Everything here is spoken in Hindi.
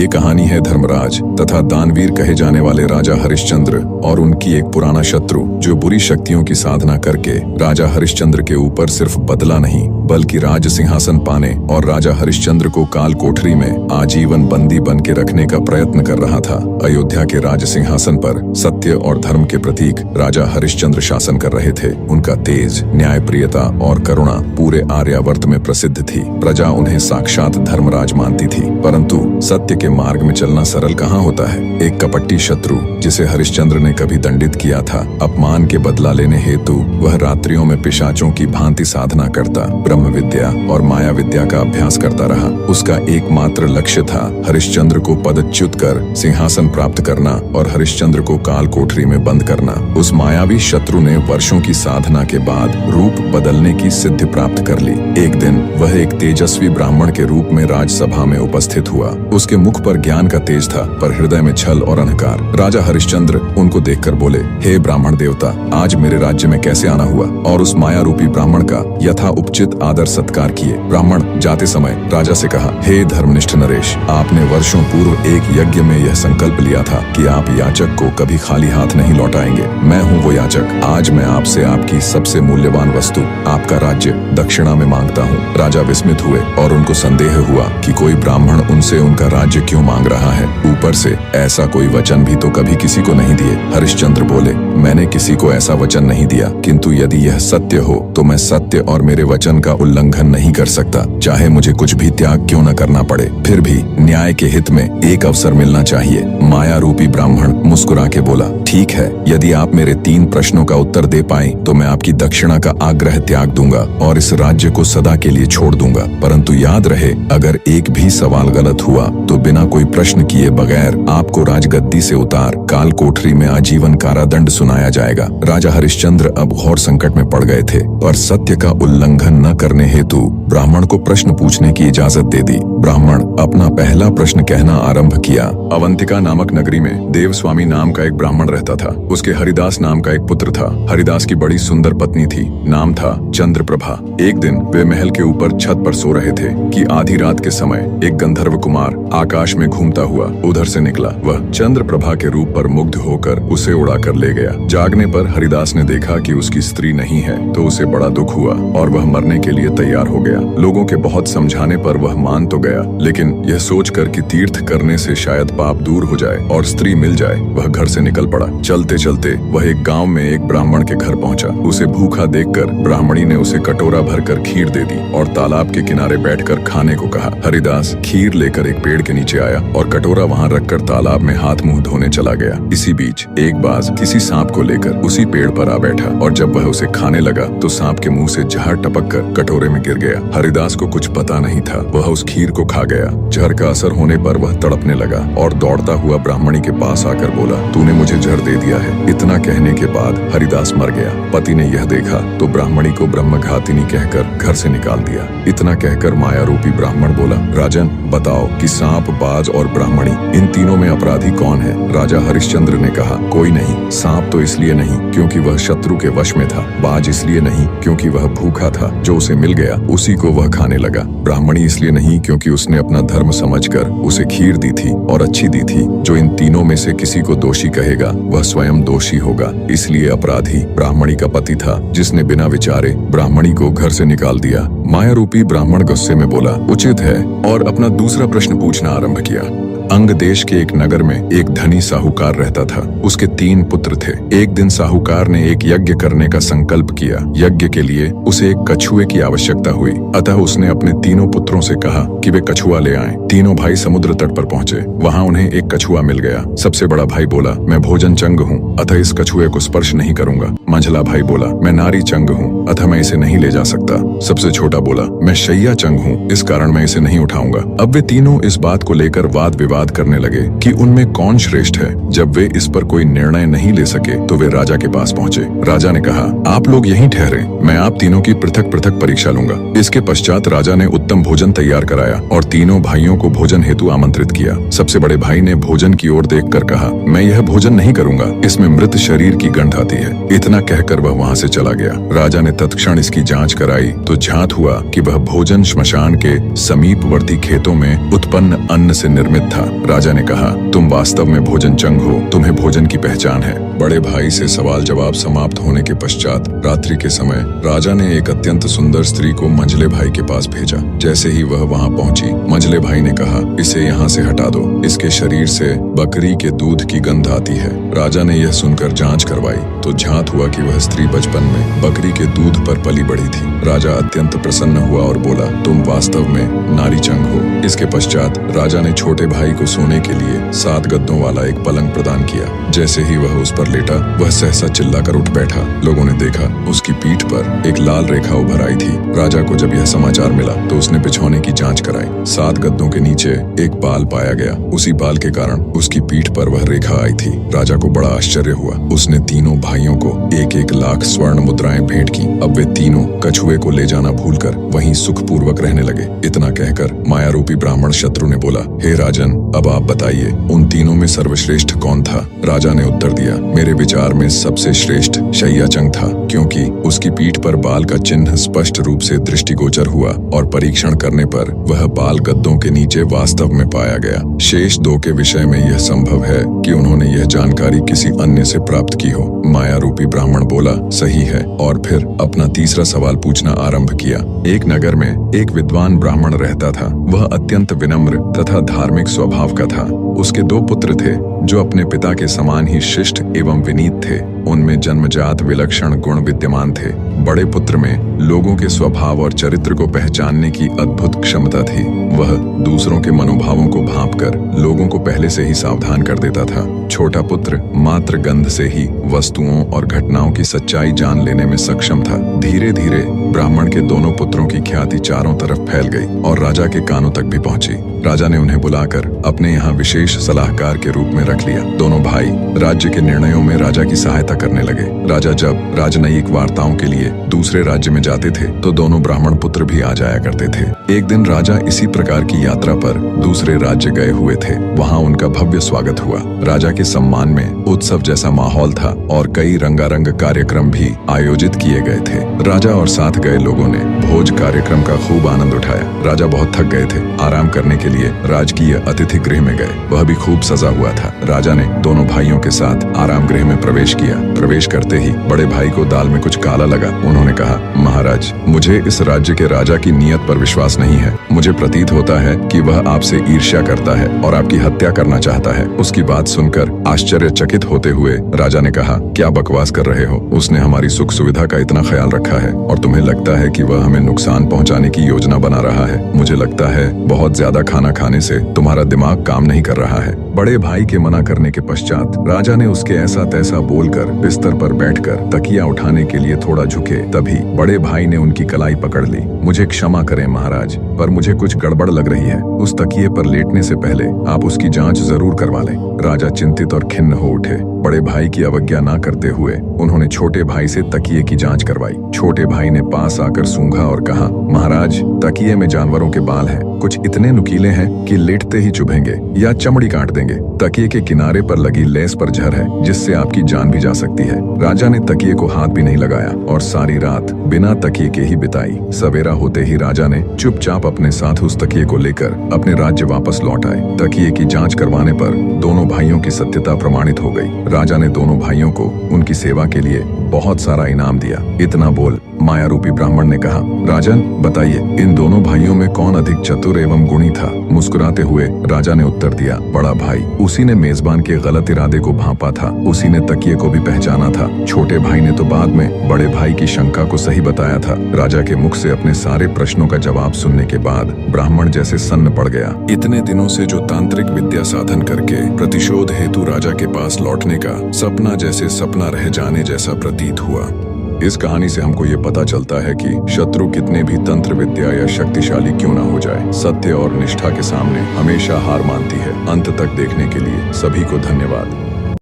ये कहानी है धर्मराज तथा दानवीर कहे जाने वाले राजा हरिश्चंद्र और उनकी एक पुराना शत्रु जो बुरी शक्तियों की साधना करके राजा हरिश्चंद्र के ऊपर सिर्फ बदला नहीं बल्कि राज सिंहासन पाने और राजा हरिश्चंद्र को काल कोठरी में आजीवन बंदी बन के रखने का प्रयत्न कर रहा था। अयोध्या के राज सिंहासन पर सत्य और धर्म के प्रतीक राजा हरिश्चंद्र शासन कर रहे थे। उनका तेज, न्यायप्रियता और करुणा पूरे आर्यावर्त में प्रसिद्ध थी। प्रजा उन्हें साक्षात धर्मराज मानती थी। परंतु सत्य के मार्ग में चलना सरल कहाँ होता है। एक कपटी शत्रु जिसे हरिश्चंद्र ने कभी दंडित किया था, अपमान के बदला लेने हेतु वह रात्रियों में पिशाचों की भांति साधना करता, ब्रह्म विद्या और माया विद्या का अभ्यास करता रहा। उसका एकमात्र लक्ष्य था हरिश्चंद्र को पदच्युत कर सिंहासन प्राप्त करना और हरिश्चंद्र को काल कोठरी में बंद करना। उस मायावी शत्रु ने वर्षों की साधना के बाद रूप बदलने की सिद्धि प्राप्त कर ली। एक दिन वह एक तेजस्वी ब्राह्मण के रूप में राजसभा में उपस्थित हुआ। उसके मुख पर ज्ञान का तेज था, पर हृदय में छल और अहंकार। राजा हरिश्चंद्र उनको देखकर बोले, हे ब्राह्मण देवता, आज मेरे राज्य में कैसे आना हुआ? और उस माया रूपी ब्राह्मण का यथा उपचित आदर सत्कार किए। ब्राह्मण जाते समय राजा से कहा, हे धर्मनिष्ठ नरेश, आपने वर्षों पूर्व एक यज्ञ में यह संकल्प लिया था कि आप याचक को कभी खाली हाथ नहीं लौटाएंगे। मैं हूँ वो याचक। आज मैं आपसे आपकी सबसे मूल्यवान वस्तु, आपका राज्य, दक्षिणा में मांगता हूँ। राजा विस्मित हुए और उनको संदेह हुआ कि कोई ब्राह्मण उनसे उनका राज्य क्यों मांग रहा है। ऊपर से ऐसा कोई वचन भी तो कभी किसी को नहीं दिए। हरिश्चंद्र बोले, मैंने किसी को ऐसा वचन नहीं दिया, किंतु यदि यह सत्य हो तो मैं सत्य और मेरे वचन का उल्लंघन नहीं कर सकता, चाहे मुझे कुछ भी त्याग क्यों न करना पड़े। फिर भी न्याय के हित में एक अवसर मिलना चाहिए। माया रूपी ब्राह्मण मुस्कुरा के बोला, ठीक है, यदि आप मेरे 3 प्रश्नों का उत्तर दे पाए तो मैं आपकी दक्षिणा का आग्रह त्याग दूंगा और इस राज्य को सदा के लिए छोड़ दूंगा। परंतु याद रहे, अगर एक भी सवाल गलत हुआ तो बिना कोई प्रश्न किए बगैर आपको राजगद्दी से उतार काल कोठरी में आजीवन कारादंड सुनाया जाएगा। राजा हरिश्चंद्र अब घोर संकट में पड़ गए थे, पर सत्य का उल्लंघन न करने हेतु ब्राह्मण को प्रश्न पूछने की इजाजत दे दी। ब्राह्मण अपना पहला प्रश्न कहना आरंभ किया। अवंतिका नामक नगरी में देवस्वामी नाम का एक ब्राह्मण रहता था। उसके हरिदास नाम का एक पुत्र था। हरिदास की बड़ी सुंदर पत्नी थी, नाम था चंद्रप्रभा। एक दिन वे महल के ऊपर छत पर सो रहे थे कि आधी रात के समय एक गंधर्व कुमार आकाश में घूमता हुआ उधर से निकला। वह चंद्रप्रभा के रूप पर मुग्ध होकर उसे उड़ाकर ले गया। जागने पर हरिदास ने देखा कि उसकी स्त्री नहीं है, तो उसे बड़ा दुख हुआ और वह मरने के लिए तैयार हो गया। लोगों के बहुत समझाने पर वह मान तो गया, लेकिन यह सोचकर कि तीर्थ करने से शायद पाप दूर हो जाए और स्त्री मिल जाए, वह घर से निकल पड़ा। चलते चलते वह एक गांव में एक ब्राह्मण के घर पहुंचा। उसे भूखा देखकर ब्राह्मणी ने उसे कटोरा भरकर खीर दे दी और तालाब के किनारे बैठकर खाने को कहा। हरिदास खीर लेकर एक पेड़ के नीचे आया और कटोरा वहां रखकर तालाब में हाथ मुंह धोने चला गया। इसी बीच एक बाज किसी सांप को लेकर उसी पेड़ पर आ बैठा और जब वह उसे खाने लगा तो सांप के मुंह से जहर टपक कर कटोरे में गिर गया। हरिदास को कुछ पता नहीं था, वह उस खीर को खा गया। जहर का असर होने पर वह तड़पने लगा और दौड़ता हुआ ब्राह्मणी के पास आकर बोला, तूने मुझे जहर दे दिया है। इतना कहने के बाद हरिदास मर गया। पति ने यह देखा तो ब्राह्मणी को ब्रह्मघातिनी कहकर घर से निकाल दिया। इतना कहकर माया रूपी ब्राह्मण बोला, राजन बताओ कि सांप, बाज और ब्राह्मणी, इन तीनों में अपराधी कौन है? राजा हरिश्चंद्र ने कहा, कोई नहीं। सांप तो इसलिए नहीं क्योंकि वह शत्रु के वश में था। बाज इसलिए नहीं क्योंकि वह भूखा था, जो उसे मिल गया उसी को वह खाने लगा। ब्राह्मणी इसलिए नहीं क्योंकि उसने अपना धर्म समझकर उसे खीर दी थी और अच्छी दी थी। जो इन तीनों में से किसी को दोषी कहेगा वह स्वयं दोषी होगा। इसलिए अपराधी ब्राह्मणी का पति था, जिसने बिना विचारे ब्राह्मणी को घर से निकाल दिया। माया रूपी ब्राह्मण गुस्से में बोला, उचित है, और अपना दूसरा प्रश्न पूछना आरंभ किया। अंग देश के एक नगर में एक धनी साहूकार रहता था। उसके 3 पुत्र थे। एक दिन साहूकार ने एक यज्ञ करने का संकल्प किया। यज्ञ के लिए उसे एक कछुए की आवश्यकता हुई, अतः उसने अपने तीनों पुत्रों से कहा कि वे कछुआ ले आएं। तीनों भाई समुद्र तट पर पहुंचे। वहां उन्हें एक कछुआ मिल गया। सबसे बड़ा भाई बोला, मैं भोजन चंग हूँ, अतः इस कछुए को स्पर्श नहीं करूंगा। मंझला भाई बोला, मैं नारी चंग हूँ, अतः मैं इसे नहीं ले जा सकता। सबसे छोटा बोला, मैं शैया चंग हूँ, इस कारण मैं इसे नहीं उठाऊंगा। अब वे तीनों इस बात को लेकर वाद विवाद करने लगे कि उनमें कौन श्रेष्ठ है। जब वे इस पर कोई निर्णय नहीं ले सके तो वे राजा के पास पहुंचे। राजा ने कहा, आप लोग यहीं ठहरे, मैं आप तीनों की पृथक पृथक परीक्षा लूंगा। इसके पश्चात राजा ने उत्तम भोजन तैयार कराया और तीनों भाइयों को भोजन हेतु आमंत्रित किया। सबसे बड़े भाई ने भोजन की ओर देखकर कहा, मैं यह भोजन नहीं करूंगा, इसमें मृत शरीर की गंध आती है। इतना कहकर वह वहां से चला गया। राजा ने तत्क्षण इसकी जांच कराई तो ज्ञात हुआ हुआ कि वह भोजन श्मशान के समीपवर्ती खेतों में उत्पन्न अन्न से निर्मित था। राजा ने कहा, तुम वास्तव में भोजन चंग हो, तुम्हें भोजन की पहचान है। बड़े भाई से सवाल जवाब समाप्त होने के पश्चात रात्रि के समय राजा ने एक अत्यंत सुंदर स्त्री को मंझले भाई के पास भेजा। जैसे ही वह वहां पहुंची, मंझले भाई ने कहा, इसे यहाँ से हटा दो, इसके शरीर से बकरी के दूध की गंध आती है। राजा ने यह सुनकर जांच करवाई तो ज्ञात हुआ कि वह स्त्री बचपन में बकरी के दूध पर पली बढ़ी थी। राजा अत्यंत प्रसन्न हुआ और बोला, तुम वास्तव में नारी चंग हो। इसके पश्चात राजा ने छोटे भाई को सोने के लिए 7 गद्दों वाला एक पलंग प्रदान किया। जैसे ही वह उस पर लेटा, वह सहसा चिल्लाकर उठ बैठा। लोगों ने देखा, उसकी पीठ पर एक लाल रेखा उभर आई थी। राजा को जब यह समाचार मिला तो उसने बिछौने की जांच कराई। 7 गद्दों के नीचे एक बाल पाया गया। उसी बाल के कारण उसकी पीठ पर वह रेखा आई थी। राजा को बड़ा आश्चर्य हुआ। उसने तीनों भाइयों को 1-1 लाख स्वर्ण मुद्राएं भेंट की। अब वे तीनों कछुए को ले जाना भूलकर वहीं सुखपूर्वक रहने लगे। इतना कहकर माया रूपी ब्राह्मण शत्रु ने बोला, हे राजन, अब आप बताइए, उन तीनों में सर्वश्रेष्ठ कौन था? राजा ने उत्तर दिया, मेरे विचार में सबसे श्रेष्ठ शैयाचंग था, क्योंकि उसकी पीठ पर बाल का चिन्ह स्पष्ट रूप से दृष्टिगोचर हुआ और परीक्षण करने पर वह बाल गद्दों के नीचे वास्तव में पाया गया। शेष 2 के विषय में यह संभव है कि उन्होंने यह जानकारी किसी अन्य से प्राप्त की हो। माया रूपी ब्राह्मण बोला, सही है, और फिर अपना तीसरा सवाल पूछना आरंभ किया। एक नगर में एक विद्वान ब्राह्मण रहता था। वह अत्यंत विनम्र तथा धार्मिक स्वभाव का था। उसके 2 पुत्र थे जो अपने पिता के समान ही शिष्ट एवं विनीत थे। उनमें जन्मजात विलक्षण गुण विद्यमान थे। बड़े पुत्र में लोगों के स्वभाव और चरित्र को पहचानने की अद्भुत क्षमता थी। वह दूसरों के मनोभावों को भांपकर लोगों को पहले से ही सावधान कर देता था। छोटा पुत्र मात्र गंध से ही वस्तुओं और घटनाओं की सच्चाई जान लेने में सक्षम था। धीरे धीरे ब्राह्मण के दोनों पुत्रों की ख्याति चारों तरफ फैल गई और राजा के कानों तक भी पहुंची। राजा ने उन्हें बुलाकर अपने यहाँ विशेष सलाहकार के रूप में रख लिया। दोनों भाई राज्य के निर्णयों में राजा की सहायता करने लगे। राजा जब राजनयिक वार्ताओं के लिए दूसरे राज्य में जाते थे तो दोनों ब्राह्मण पुत्र भी आ जाया करते थे। एक दिन राजा इसी प्रकार की यात्रा पर दूसरे राज्य गए हुए थे। वहाँ उनका भव्य स्वागत हुआ। राजा के सम्मान में उत्सव जैसा माहौल था और कई रंगारंग कार्यक्रम भी आयोजित किए गए थे। राजा और साथ गए लोगों ने भोज कार्यक्रम का खूब आनंद उठाया। राजा बहुत थक गए थे। आराम करने के लिए राजकीय अतिथि गृह में गए। वह भी खूब सजा हुआ था। राजा ने दोनों भाइयों के साथ आराम गृह में प्रवेश किया। प्रवेश करते ही बड़े भाई को दाल में कुछ काला लगा। उन्होंने कहा, महाराज, मुझे इस राज्य के राजा की नीयत पर विश्वास नहीं है। मुझे प्रतीत होता है कि वह आपसे ईर्ष्या करता है और आपकी हत्या करना चाहता है। उसकी बात सुनकर आश्चर्यचकित होते हुए राजा ने कहा, क्या बकवास कर रहे हो? उसने हमारी सुख सुविधा का इतना ख्याल रखा है और तुम्हें लगता है कि वह हमें नुकसान पहुंचाने की योजना बना रहा है। मुझे लगता है बहुत ज्यादा खाना खाने से तुम्हारा दिमाग काम नहीं कर रहा है। बड़े भाई के मना करने के पश्चात राजा ने उसके ऐसा तैसा बोलकर बिस्तर पर बैठकर तकिया उठाने के लिए थोड़ा झुके। तभी बड़े भाई ने उनकी कलाई पकड़ ली। मुझे क्षमा करें महाराज, पर मुझे कुछ गड़बड़ लग रही है। उस तकिए पर लेटने से पहले आप उसकी जांच जरूर करवा लें। राजा चिंतित और खिन्न हो उठे। बड़े भाई की अवज्ञा न करते हुए उन्होंने छोटे भाई से तकिए की जांच करवाई। छोटे भाई ने पास आकर सूंघा और कहा, महाराज, तकिए में जानवरों के बाल हैं। कुछ इतने नुकीले हैं कि लेटते ही चुभेंगे या चमड़ी काट देंगे। तकिए के किनारे पर लगी लेस पर झर है, जिससे आपकी जान भी जा सकती है। राजा ने तकिए को हाथ भी नहीं लगाया और सारी रात बिना तकिए के ही बिताई। सवेरा होते ही राजा ने चुपचाप अपने साथ उस तकिए को लेकर अपने राज्य वापस लौट आए। तकिए की जांच करवाने पर दोनों भाइयों की सत्यता प्रमाणित हो गई। राजा ने दोनों भाइयों को उनकी सेवा के लिए बहुत सारा इनाम दिया। इतना बोल माया रूपी ब्राह्मण ने कहा, राजन, बताइए, इन दोनों भाइयों में कौन अधिक चतुर एवं गुणी था? मुस्कुराते हुए राजा ने उत्तर दिया, बड़ा भाई। उसी ने मेजबान के गलत इरादे को भांपा था। उसी ने तकिए को भी पहचाना था। छोटे भाई ने तो बाद में बड़े भाई की शंका को सही बताया था। राजा के मुख से अपने सारे प्रश्नों का जवाब सुनने के बाद ब्राह्मण जैसे सन्न पड़ गया। इतने दिनों से जो तांत्रिक विद्या साधन करके प्रतिशोध हेतु राजा के पास लौटने का सपना जैसे सपना रह जाने जैसा प्रतीत हुआ। इस कहानी से हमको ये पता चलता है कि शत्रु कितने भी तंत्र विद्या या शक्तिशाली क्यों ना हो जाए, सत्य और निष्ठा के सामने हमेशा हार मानती है। अंत तक देखने के लिए सभी को धन्यवाद।